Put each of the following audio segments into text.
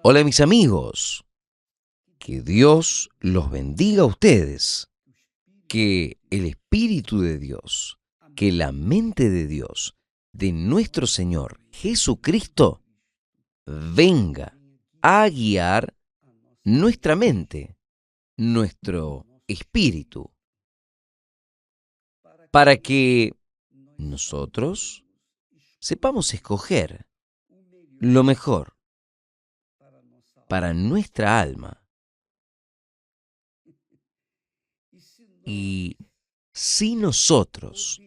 Hola mis amigos, que Dios los bendiga a ustedes, que el Espíritu de Dios, que la mente de Dios, de nuestro Señor Jesucristo, venga a guiar nuestra mente, nuestro espíritu, para que nosotros sepamos escoger lo mejor para nuestra alma. Y si nosotros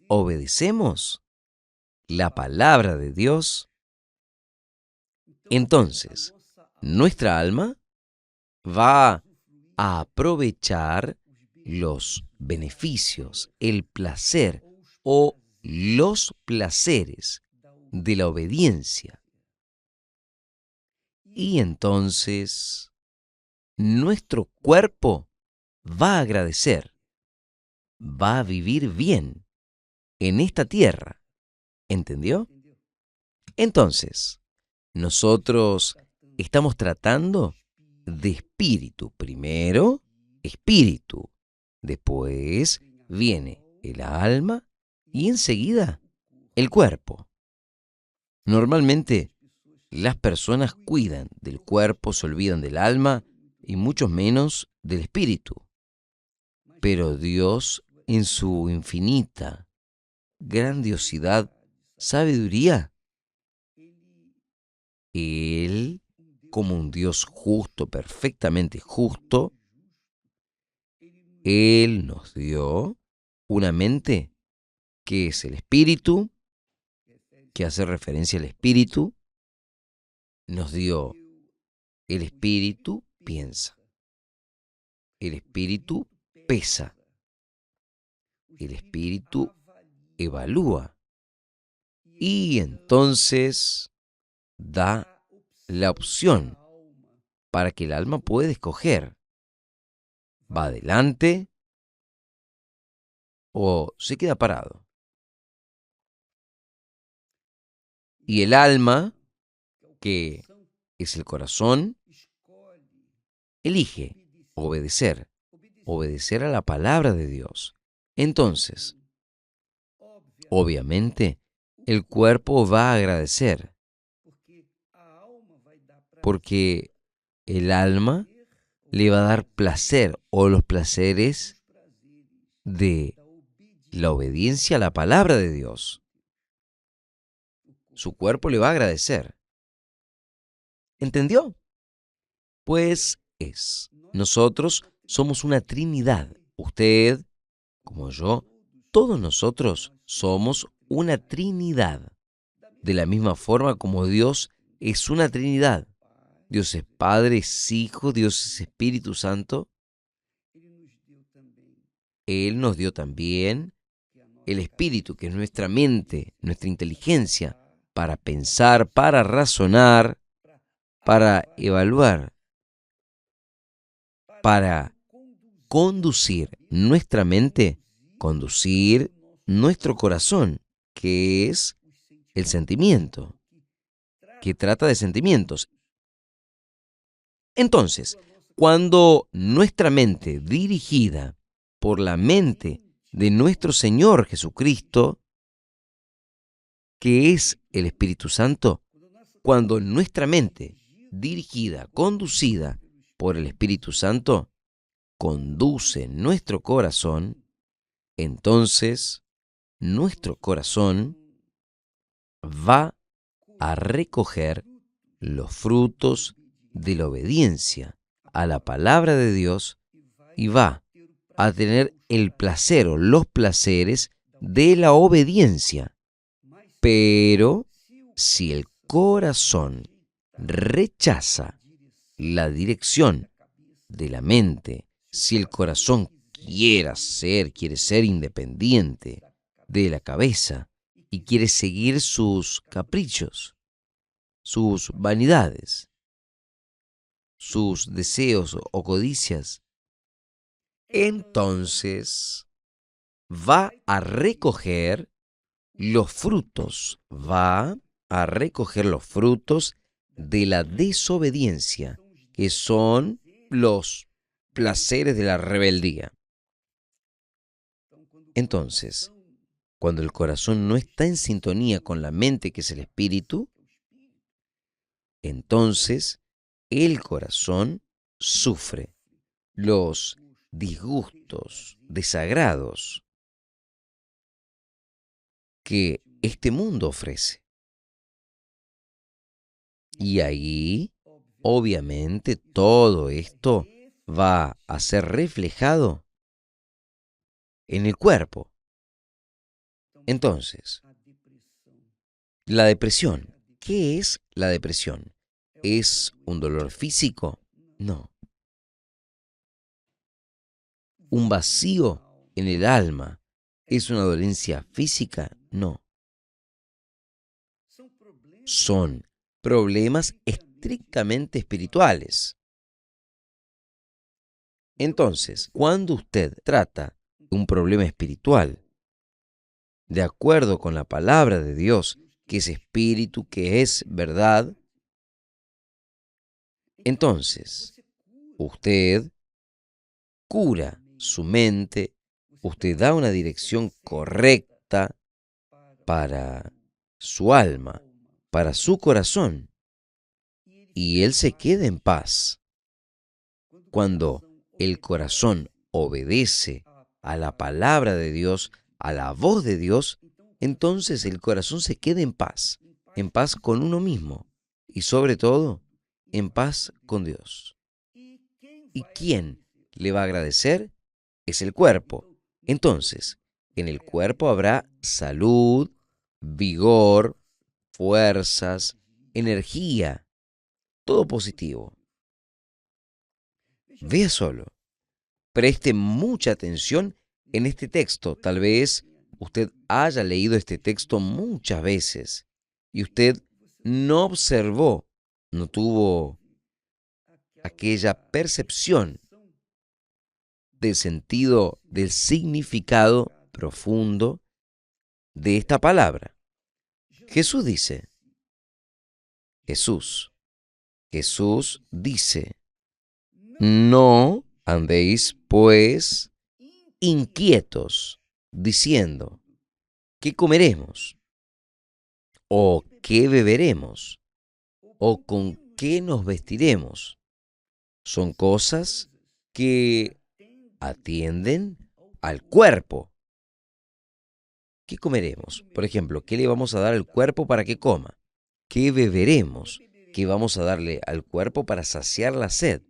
obedecemos la palabra de Dios, entonces nuestra alma va a aprovechar los beneficios, el placer o los placeres de la obediencia. Y entonces nuestro cuerpo va a agradecer, va a vivir bien en esta tierra. ¿Entendió? Entonces, nosotros estamos tratando de espíritu. Primero, espíritu. Después viene el alma y enseguida el cuerpo. Normalmente, las personas cuidan del cuerpo, se olvidan del alma y mucho menos del espíritu. Pero Dios, en su infinita grandiosidad, sabiduría, Él, como un Dios justo, perfectamente justo, Él nos dio una mente que es el espíritu, que hace referencia al espíritu, nos dio el espíritu, piensa, el espíritu pesa, el espíritu evalúa y entonces da la opción para que el alma pueda escoger. ¿Va adelante o se queda parado? Y el alma, que es el corazón, elige obedecer, obedecer a la palabra de Dios. Entonces, obviamente, el cuerpo va a agradecer, porque el alma le va a dar placer o los placeres de la obediencia a la palabra de Dios. Su cuerpo le va a agradecer. ¿Entendió? Pues nosotros somos una Trinidad. Usted, como yo, todos nosotros somos una Trinidad. De la misma forma como Dios es una Trinidad. Dios es Padre, es Hijo, Dios es Espíritu Santo. Él nos dio también el Espíritu, que es nuestra mente, nuestra inteligencia, para pensar, para razonar, para evaluar, para conducir nuestra mente, conducir nuestro corazón, que es el sentimiento, que trata de sentimientos. Entonces, cuando nuestra mente, dirigida por la mente de nuestro Señor Jesucristo, que es el Espíritu Santo, cuando nuestra mente, dirigida, conducida por el Espíritu Santo, conduce nuestro corazón, entonces nuestro corazón va a recoger los frutos de la obediencia a la palabra de Dios y va a tener el placer o los placeres de la obediencia. Pero si el corazón rechaza la dirección de la mente, si el corazón quiere ser independiente de la cabeza y quiere seguir sus caprichos, sus vanidades, sus deseos o codicias, entonces va a recoger los frutos de la desobediencia, que son los placeres de la rebeldía. Entonces, cuando el corazón no está en sintonía con la mente, que es el espíritu, entonces el corazón sufre los disgustos, desagrados que este mundo ofrece. Y ahí, obviamente, todo esto va a ser reflejado en el cuerpo. Entonces, la depresión. ¿Qué es la depresión? ¿Es un dolor físico? No. ¿Un vacío en el alma? ¿Es una dolencia física? No. Son problemas estrictamente espirituales. Entonces, cuando usted trata un problema espiritual, de acuerdo con la palabra de Dios, que es espíritu, que es verdad, entonces usted cura su mente, usted da una dirección correcta para su alma, para su corazón, y él se queda en paz. Cuando el corazón obedece a la palabra de Dios, a la voz de Dios, entonces el corazón se queda en paz con uno mismo y sobre todo en paz con Dios. ¿Y quién le va a agradecer? Es el cuerpo. Entonces, en el cuerpo habrá salud, vigor, fuerzas, energía, todo positivo. Vea solo. Preste mucha atención en este texto. Tal vez usted haya leído este texto muchas veces y usted no observó, no tuvo aquella percepción del sentido, del significado profundo de esta palabra. Jesús dice, Jesús, Jesús dice, no andéis pues inquietos, diciendo, ¿qué comeremos? ¿O qué beberemos? ¿O con qué nos vestiremos? Son cosas que atienden al cuerpo. ¿Qué comeremos? Por ejemplo, ¿qué le vamos a dar al cuerpo para que coma? ¿Qué beberemos? ¿Qué vamos a darle al cuerpo para saciar la sed?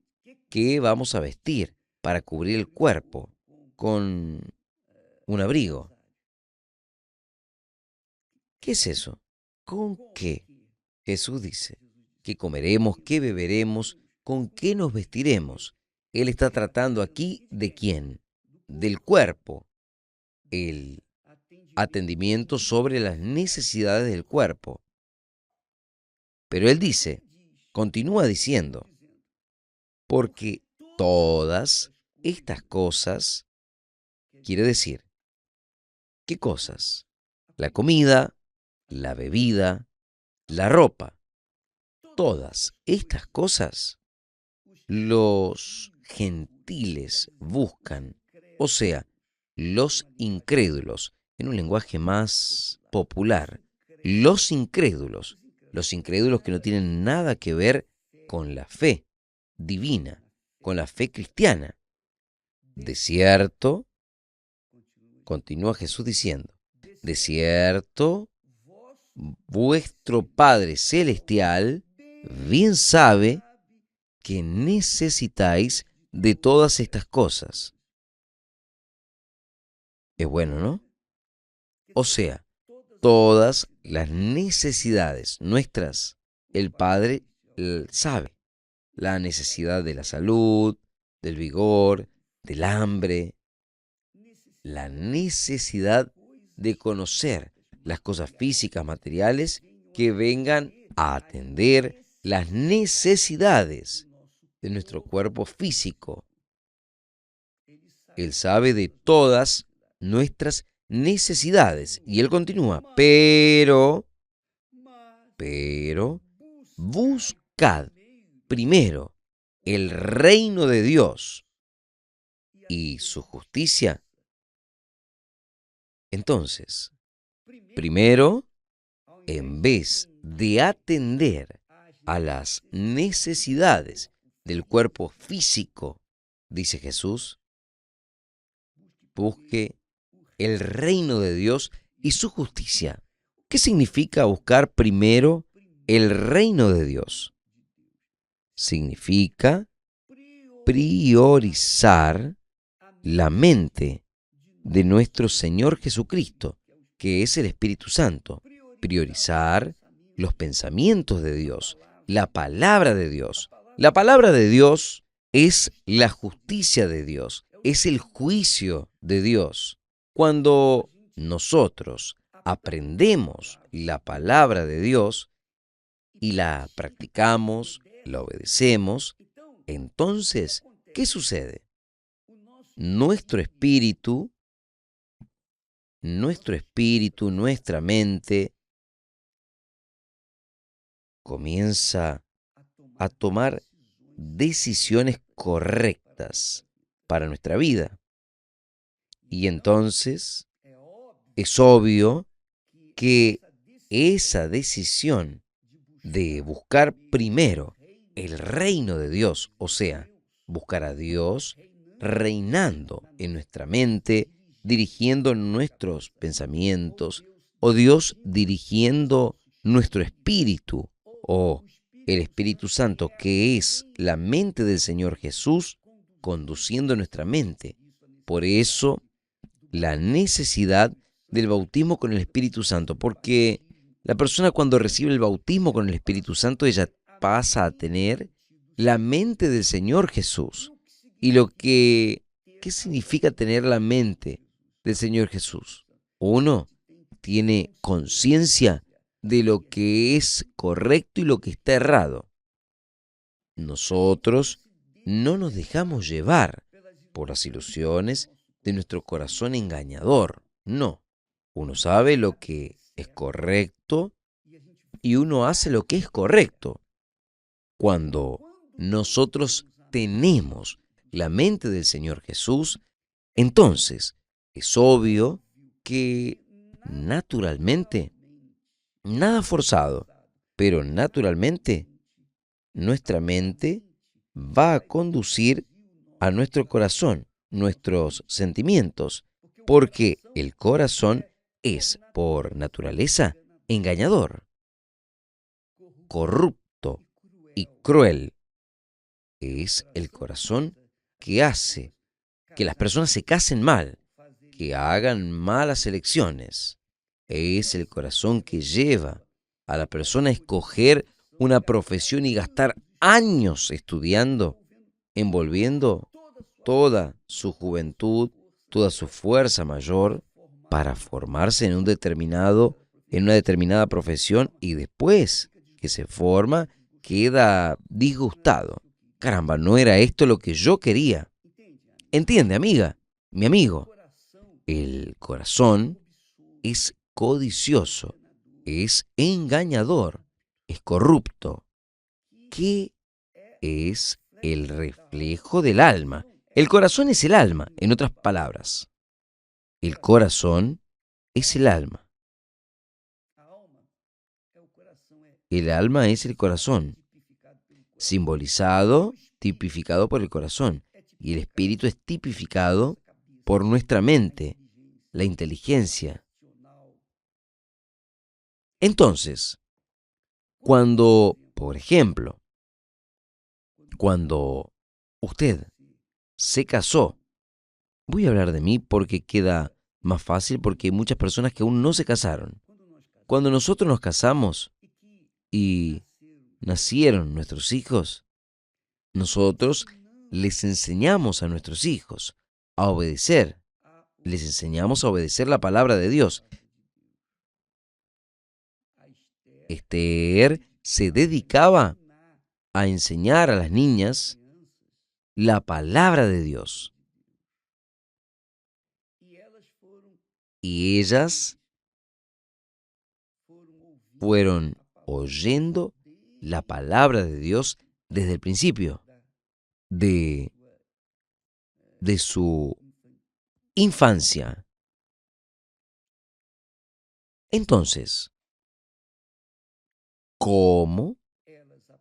¿Qué vamos a vestir para cubrir el cuerpo con un abrigo? ¿Qué es eso? ¿Con qué? Jesús dice, ¿qué comeremos? ¿Qué beberemos? ¿Con qué nos vestiremos? Él está tratando aquí de quién? Del cuerpo, el atendimiento sobre las necesidades del cuerpo. Pero él dice, continúa diciendo, porque todas estas cosas, quiere decir, ¿qué cosas? La comida, la bebida, la ropa, todas estas cosas los gentiles buscan, o sea, los incrédulos, en un lenguaje más popular, los incrédulos que no tienen nada que ver con la fe divina, con la fe cristiana. De cierto, continúa Jesús diciendo, de cierto, vuestro Padre Celestial bien sabe que necesitáis de todas estas cosas. Es bueno, ¿no? O sea, todas las necesidades nuestras, el Padre sabe. La necesidad de la salud, del vigor, del hambre, la necesidad de conocer las cosas físicas, materiales, que vengan a atender las necesidades de nuestro cuerpo físico. Él sabe de todas nuestras necesidades. Y él continúa, pero buscad primero el reino de Dios y su justicia, entonces, primero, en vez de atender a las necesidades del cuerpo físico, dice Jesús, busque el reino de Dios y su justicia. ¿Qué significa buscar primero el reino de Dios? Significa priorizar la mente de nuestro Señor Jesucristo, que es el Espíritu Santo. Priorizar los pensamientos de Dios, la palabra de Dios. La palabra de Dios es la justicia de Dios, es el juicio de Dios. Cuando nosotros aprendemos la palabra de Dios y la practicamos, la obedecemos, entonces, ¿qué sucede? Nuestro espíritu, nuestra mente comienza a tomar decisiones correctas para nuestra vida. Y entonces es obvio que esa decisión de buscar primero el reino de Dios, o sea, buscar a Dios reinando en nuestra mente, dirigiendo nuestros pensamientos, o Dios dirigiendo nuestro espíritu, o el Espíritu Santo, que es la mente del Señor Jesús, conduciendo nuestra mente. Por eso, la necesidad del bautismo con el Espíritu Santo, porque la persona cuando recibe el bautismo con el Espíritu Santo, ella pasa a tener la mente del Señor Jesús. Y ¿qué significa tener la mente del Señor Jesús? Uno tiene conciencia de lo que es correcto y lo que está errado. Nosotros no nos dejamos llevar por las ilusiones de nuestro corazón engañador. No, uno sabe lo que es correcto y uno hace lo que es correcto. Cuando nosotros tenemos la mente del Señor Jesús, entonces es obvio que naturalmente, nada forzado, pero naturalmente, nuestra mente va a conducir a nuestro corazón, nuestros sentimientos, porque el corazón es, por naturaleza, engañador, corrupto y cruel. Es el corazón que hace que las personas se casen mal, que hagan malas elecciones. Es el corazón que lleva a la persona a escoger una profesión y gastar años estudiando, envolviendo toda su juventud, toda su fuerza mayor para formarse en una determinada profesión, y después que se forma queda disgustado. Caramba, no era esto lo que yo quería. ¿Entiende, amiga? Mi amigo, el corazón es codicioso, es engañador, es corrupto. ¿Qué es el reflejo del alma? El corazón es el alma, en otras palabras. El corazón es el alma. El alma es el corazón, simbolizado, tipificado por el corazón. Y el espíritu es tipificado por nuestra mente, la inteligencia. Entonces, por ejemplo, cuando usted se casó, voy a hablar de mí porque queda más fácil, porque hay muchas personas que aún no se casaron. Cuando nosotros nos casamos y nacieron nuestros hijos, nosotros les enseñamos a nuestros hijos a obedecer, les enseñamos a obedecer la palabra de Dios. Esther se dedicaba a enseñar a las niñas la palabra de Dios. Y ellas fueron oyendo la palabra de Dios desde el principio de, de su infancia. Entonces, ¿cómo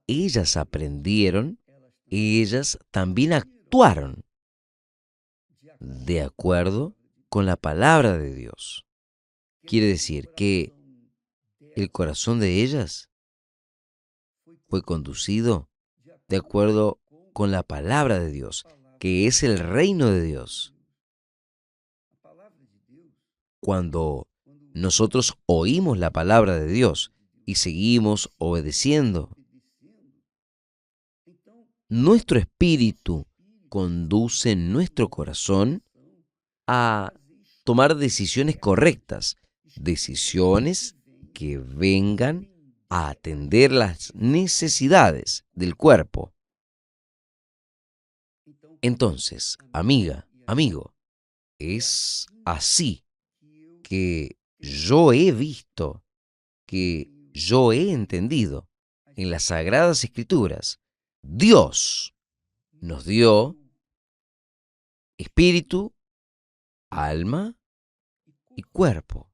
ellas aprendieron? Ellas también actuaron de acuerdo con la palabra de Dios. Quiere decir que el corazón de ellas fue conducido de acuerdo con la palabra de Dios, que es el reino de Dios. Cuando nosotros oímos la palabra de Dios y seguimos obedeciendo, nuestro espíritu conduce nuestro corazón a tomar decisiones correctas, decisiones que vengan a atender las necesidades del cuerpo. Entonces, amiga, amigo, es así que yo he visto, que yo he entendido en las Sagradas Escrituras. Dios nos dio espíritu, alma y cuerpo.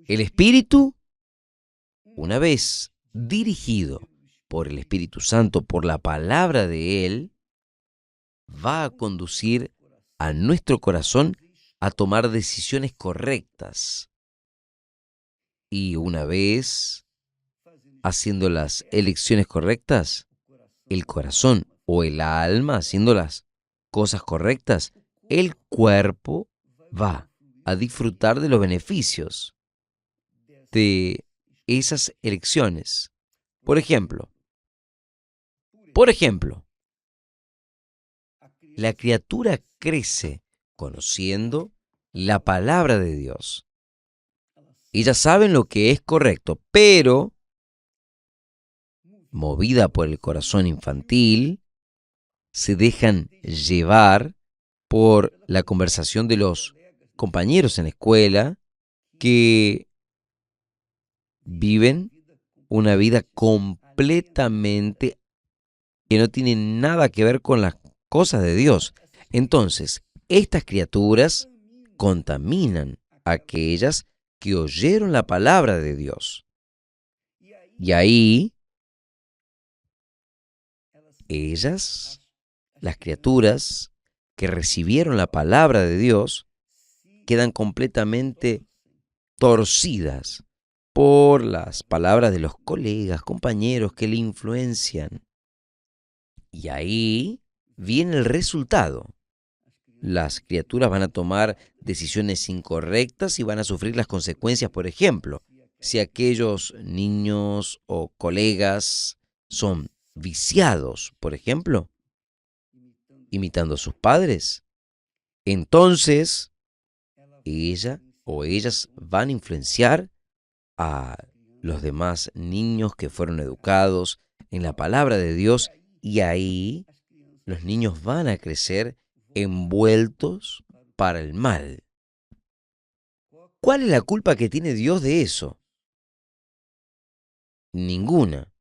El espíritu, una vez dirigido por el Espíritu Santo, por la palabra de Él, va a conducir a nuestro corazón a tomar decisiones correctas. Y una vez haciendo las elecciones correctas, el corazón o el alma haciendo las cosas correctas, el cuerpo va a disfrutar de los beneficios de esas elecciones. Por ejemplo, la criatura crece conociendo la palabra de Dios. Ellas saben lo que es correcto, pero, movida por el corazón infantil, se dejan llevar por la conversación de los compañeros en la escuela que viven una vida completamente que no tiene nada que ver con las cosas de Dios. Entonces, estas criaturas contaminan a aquellas que oyeron la palabra de Dios. Y ahí, ellas, las criaturas que recibieron la palabra de Dios, quedan completamente torcidas por las palabras de los colegas, compañeros que le influencian. Y ahí viene el resultado. Las criaturas van a tomar decisiones incorrectas y van a sufrir las consecuencias. Por ejemplo, si aquellos niños o colegas son viciados, por ejemplo, imitando a sus padres, entonces ella o ellas van a influenciar a los demás niños que fueron educados en la palabra de Dios, y ahí los niños van a crecer envueltos para el mal. ¿Cuál es la culpa que tiene Dios de eso? Ninguna.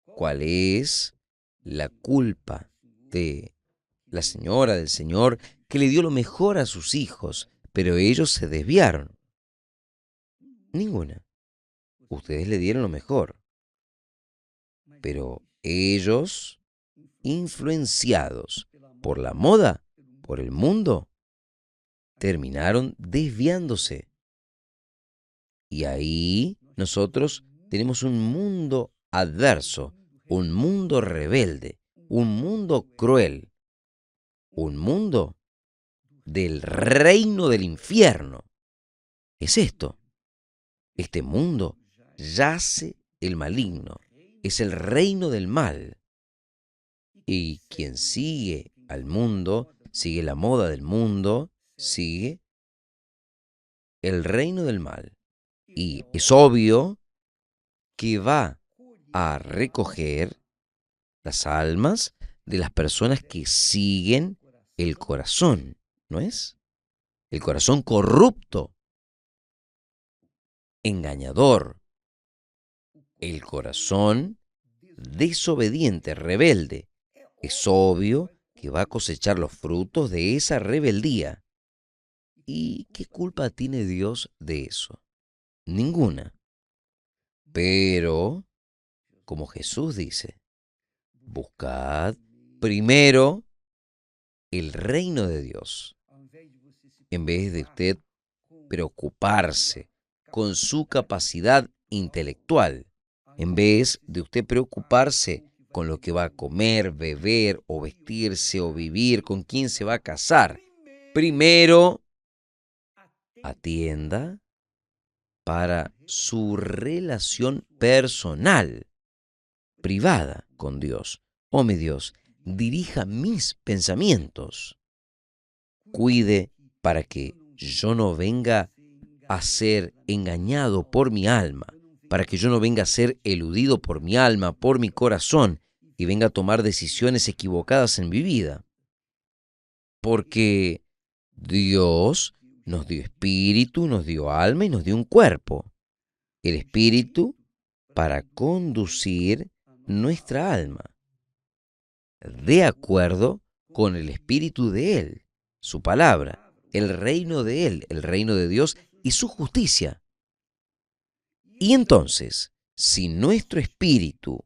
¿Cuál es la culpa de la señora, del señor, que le dio lo mejor a sus hijos, pero ellos se desviaron? Ninguna. Ustedes le dieron lo mejor, pero ellos, influenciados por la moda, por el mundo, terminaron desviándose. Y ahí nosotros tenemos un mundo adverso, un mundo rebelde, un mundo cruel, un mundo del reino del infierno. Es esto. Este mundo yace el maligno, es el reino del mal. Y quien sigue al mundo, sigue la moda del mundo, sigue el reino del mal. Y es obvio que va a recoger las almas de las personas que siguen el corazón, ¿no es? El corazón corrupto, engañador, el corazón desobediente, rebelde, es obvio que va a cosechar los frutos de esa rebeldía. ¿Y qué culpa tiene Dios de eso? Ninguna. Pero, como Jesús dice, buscad primero el reino de Dios, en vez de usted preocuparse con su capacidad intelectual, en vez de usted preocuparse con lo que va a comer, beber o vestirse o vivir, con quién se va a casar. Primero, atienda para su relación personal, privada con Dios. Oh, mi Dios, dirija mis pensamientos. Cuide para que yo no venga a ser engañado por mi alma, para que yo no venga a ser eludido por mi alma, por mi corazón, y venga a tomar decisiones equivocadas en mi vida. Porque Dios nos dio espíritu, nos dio alma y nos dio un cuerpo. El espíritu para conducir nuestra alma, de acuerdo con el espíritu de Él, su palabra, el reino de Él, el reino de Dios y su justicia. Y entonces, si nuestro espíritu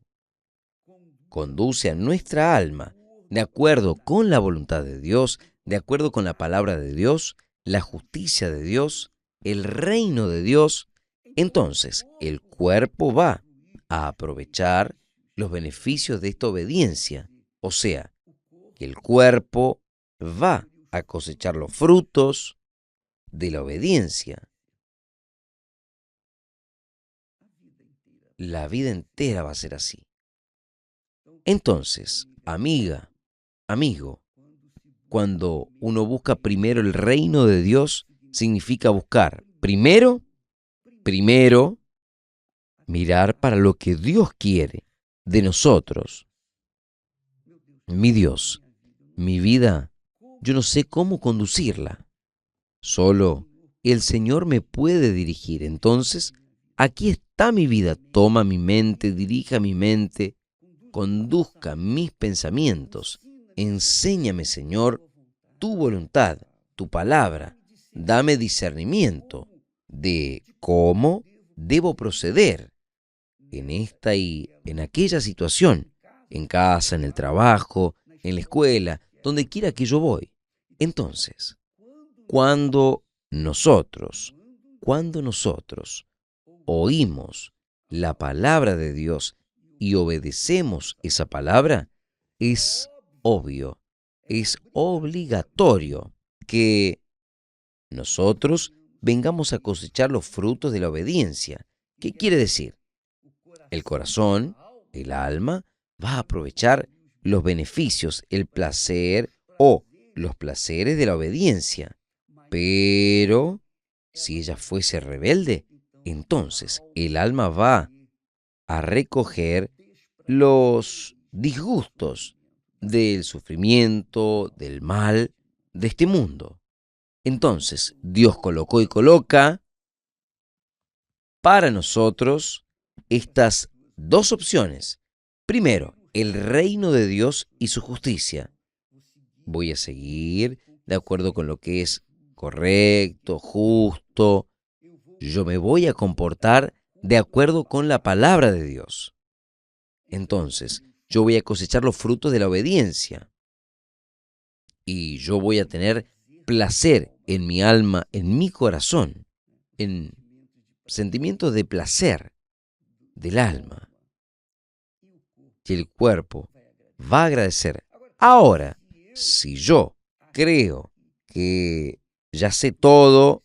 conduce a nuestra alma de acuerdo con la voluntad de Dios, de acuerdo con la palabra de Dios, la justicia de Dios, el reino de Dios, entonces el cuerpo va a aprovechar los beneficios de esta obediencia. O sea, que el cuerpo va a cosechar los frutos de la obediencia. La vida entera va a ser así. Entonces, amiga, amigo, cuando uno busca primero el reino de Dios, significa buscar primero, mirar para lo que Dios quiere de nosotros. Mi Dios, mi vida, yo no sé cómo conducirla. Solo el Señor me puede dirigir. Entonces, aquí está mi vida. Toma mi mente, dirija mi mente, conduzca mis pensamientos. Enséñame, Señor, tu voluntad, tu palabra. Dame discernimiento de cómo debo proceder en esta y en aquella situación, en casa, en el trabajo, en la escuela, donde quiera que yo voy. Entonces, cuando nosotros, cuando nosotros oímos la palabra de Dios y obedecemos esa palabra, es obvio, es obligatorio que nosotros vengamos a cosechar los frutos de la obediencia. ¿Qué quiere decir? El corazón, el alma, va a aprovechar los beneficios, el placer o los placeres de la obediencia. Pero si ella fuese rebelde, entonces el alma va a recoger los disgustos del sufrimiento, del mal de este mundo. Entonces, Dios colocó y coloca para nosotros estas dos opciones. Primero, el reino de Dios y su justicia. Voy a seguir de acuerdo con lo que es correcto, justo. Yo me voy a comportar de acuerdo con la palabra de Dios. Entonces, yo voy a cosechar los frutos de la obediencia. Y yo voy a tener placer en mi alma, en mi corazón, en sentimientos de placer del alma. Y el cuerpo va a agradecer. Ahora, si yo creo que ya sé todo,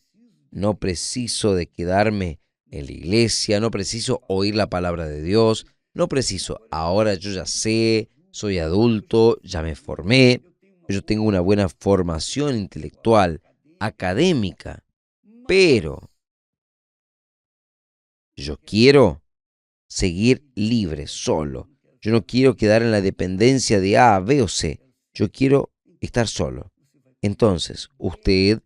no preciso de quedarme en la iglesia, no preciso oír la palabra de Dios, no preciso, ahora yo ya sé, soy adulto, ya me formé, yo tengo una buena formación intelectual, académica, pero yo quiero seguir libre, solo. Yo no quiero quedar en la dependencia de A, B o C. Yo quiero estar solo. Entonces, usted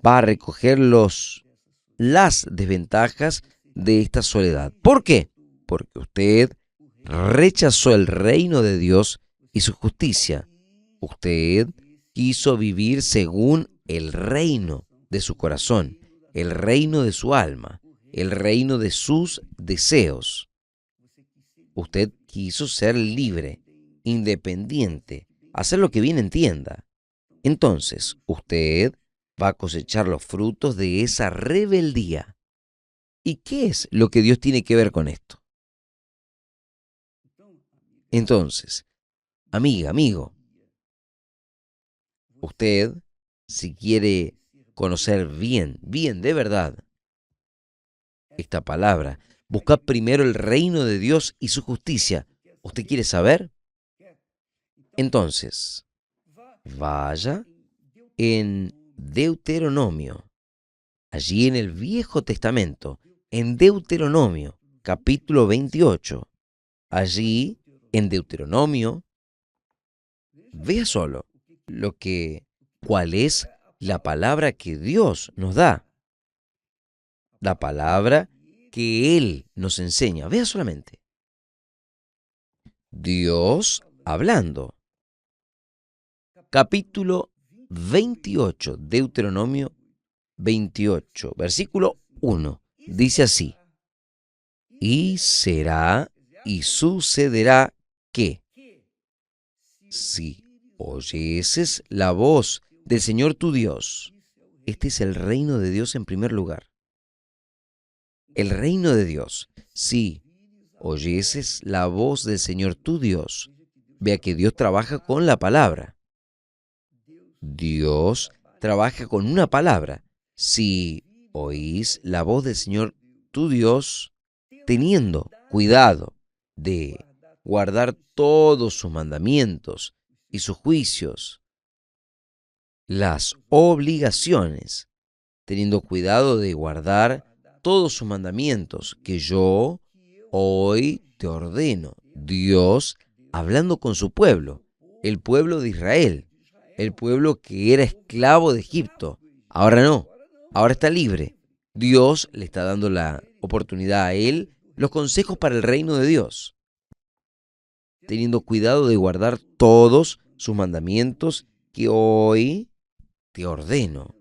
va a recoger las desventajas de esta soledad. ¿Por qué? porque usted rechazó el reino de Dios y su justicia. Usted quiso vivir según el reino de su corazón, el reino de su alma, el reino de sus deseos. Usted quiso ser libre, independiente, hacer lo que bien entienda. Entonces, usted va a cosechar los frutos de esa rebeldía. ¿Y qué es lo que Dios tiene que ver con esto? Entonces, amiga, amigo, usted, si quiere conocer bien, bien de verdad, esta palabra, busca primero el reino de Dios y su justicia. ¿Usted quiere saber? Entonces, vaya en Deuteronomio, allí en el Viejo Testamento, en Deuteronomio, capítulo 28. Allí, en Deuteronomio, vea solo cuál es la palabra que Dios nos da, la palabra que Él nos enseña. Vea solamente. Dios hablando. Capítulo 28, Deuteronomio 28, versículo 1. Dice así: y será y sucederá que, si oyeses la voz del Señor tu Dios, este es el reino de Dios en primer lugar. El reino de Dios, si oyeses la voz del Señor tu Dios, vea que Dios trabaja con la palabra. Dios trabaja con una palabra. Si oís la voz del Señor tu Dios, teniendo cuidado de guardar todos sus mandamientos y sus juicios, las obligaciones, teniendo cuidado de guardar todos sus mandamientos que yo hoy te ordeno. Dios hablando con su pueblo, el pueblo de Israel, el pueblo que era esclavo de Egipto. Ahora no, ahora está libre. Dios le está dando la oportunidad a él, los consejos para el reino de Dios, teniendo cuidado de guardar todos sus mandamientos que hoy te ordeno.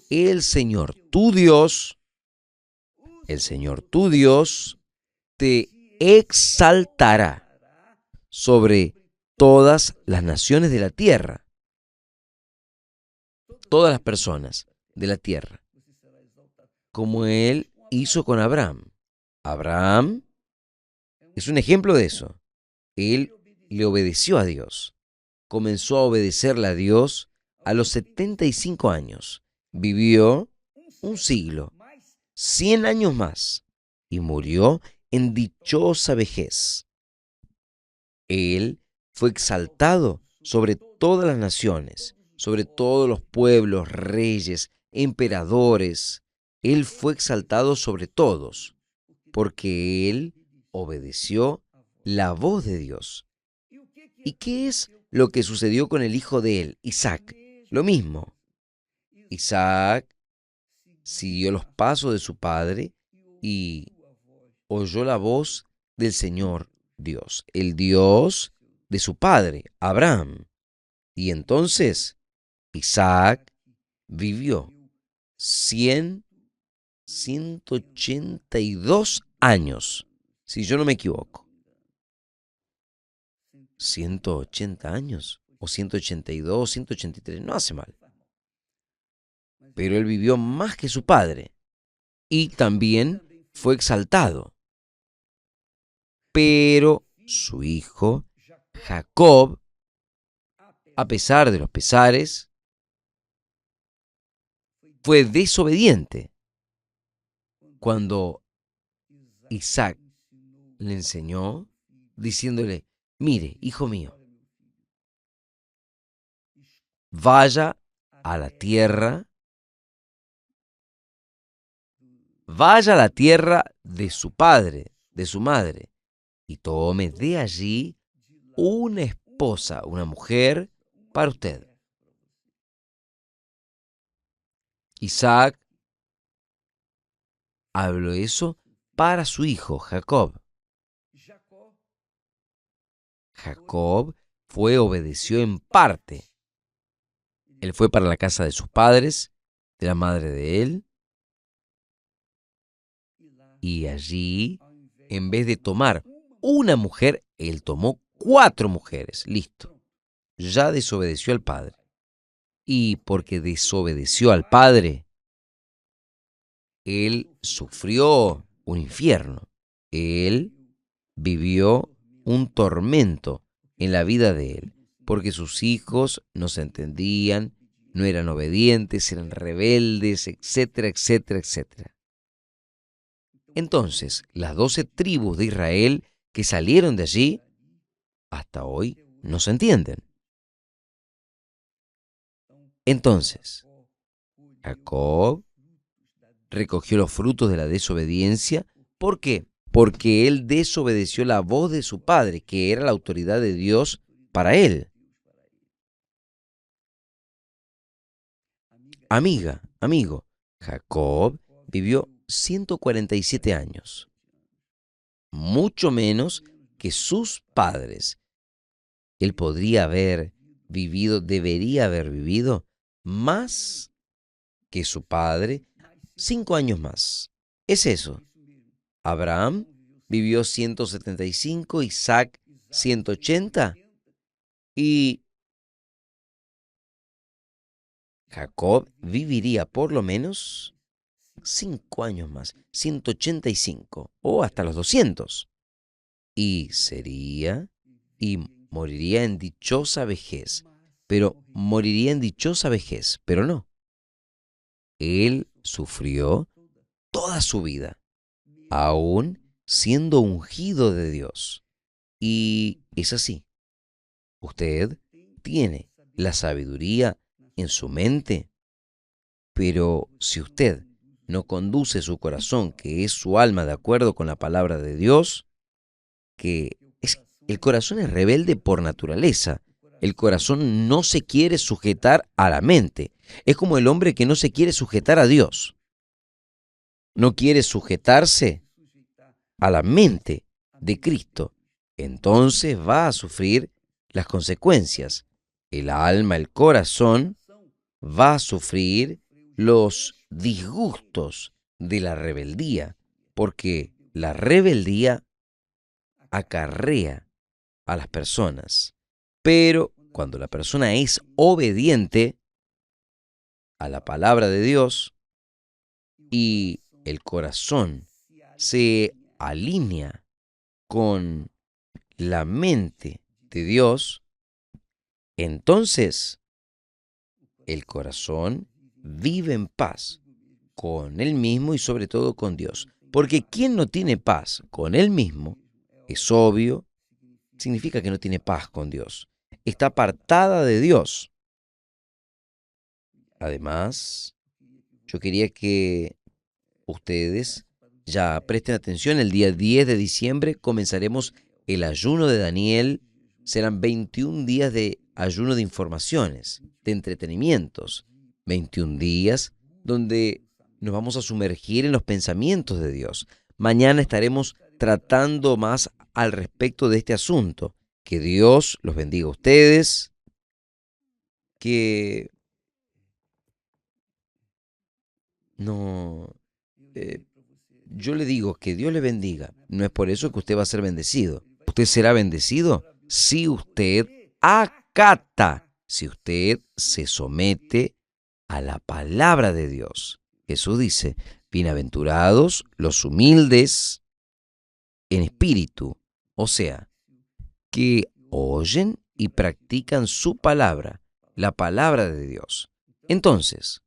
El Señor tu Dios, el Señor tu Dios te exaltará sobre todas las naciones de la tierra, todas las personas de la tierra, como Él hizo con Abraham. Abraham es un ejemplo de eso. Él le obedeció a Dios. Comenzó a obedecerle a Dios a los 75 años. Vivió un siglo, 100 años más, y murió en dichosa vejez. Él fue exaltado sobre todas las naciones, sobre todos los pueblos, reyes, emperadores. Él fue exaltado sobre todos, porque él obedeció la voz de Dios. ¿Y qué es lo que sucedió con el hijo de él, Isaac? Lo mismo. Isaac siguió los pasos de su padre y oyó la voz del Señor Dios, el Dios de su padre, Abraham. Y entonces Isaac vivió 182 años, si yo no me equivoco. 180 años, o 182, 183, no hace mal. Pero él vivió más que su padre y también fue exaltado. Pero su hijo, Jacob, a pesar de los pesares, fue desobediente. Cuando Isaac le enseñó, diciéndole: mire, hijo mío, vaya a la tierra, vaya a la tierra de su padre, de su madre, y tome de allí una esposa, una mujer, para usted. Isaac habló eso para su hijo Jacob. Jacob obedeció en parte. Él fue para la casa de sus padres, de la madre de él, y allí, en vez de tomar una mujer, él tomó 4 mujeres. Listo. Ya desobedeció al padre. Y porque desobedeció al padre, él sufrió un infierno. Él vivió un tormento en la vida de él, porque sus hijos no se entendían, no eran obedientes, eran rebeldes, etcétera, etcétera, etcétera. Entonces, las 12 tribus de Israel que salieron de allí, hasta hoy no se entienden. Entonces, Jacob recogió los frutos de la desobediencia. ¿Por qué? Porque él desobedeció la voz de su padre, que era la autoridad de Dios para él. Amiga, amigo, Jacob vivió 147 años, mucho menos que sus padres. Él podría haber vivido, debería haber vivido más que su padre, 5 años más. Es eso. Abraham vivió 175, Isaac 180 y Jacob viviría por lo menos 5 años más, 185 o hasta los 200. Y moriría en dichosa vejez, pero no. Él sufrió toda su vida, aún siendo ungido de Dios. Y es así. Usted tiene la sabiduría en su mente, pero si usted no conduce su corazón, que es su alma, de acuerdo con la palabra de Dios, el corazón es rebelde por naturaleza. El corazón no se quiere sujetar a la mente. Es como el hombre que no se quiere sujetar a Dios. No quiere sujetarse a la mente de Cristo. Entonces va a sufrir las consecuencias. El alma, el corazón, va a sufrir los disgustos de la rebeldía, porque la rebeldía acarrea a las personas. Pero cuando la persona es obediente a la palabra de Dios y el corazón se alinea con la mente de Dios, entonces el corazón vive en paz con él mismo y sobre todo con Dios. Porque quien no tiene paz con él mismo, es obvio, significa que no tiene paz con Dios. Está apartada de Dios. Además, yo quería que ustedes ya presten atención. El día 10 de diciembre comenzaremos el ayuno de Daniel. Serán 21 días de ayuno de informaciones, de entretenimientos. 21 días donde nos vamos a sumergir en los pensamientos de Dios. Mañana estaremos tratando más al respecto de este asunto. Que Dios los bendiga a ustedes. Que no... yo le digo que Dios le bendiga. No es por eso que usted va a ser bendecido. Usted será bendecido si usted acata, si usted se somete a la palabra de Dios. Jesús dice, bienaventurados los humildes en espíritu, o sea, que oyen y practican su palabra, la palabra de Dios. Entonces,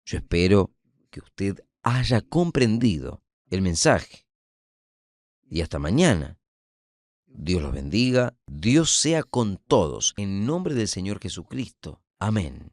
yo espero que usted haya comprendido el mensaje. Y hasta mañana. Dios los bendiga, Dios sea con todos, en nombre del Señor Jesucristo. Amén.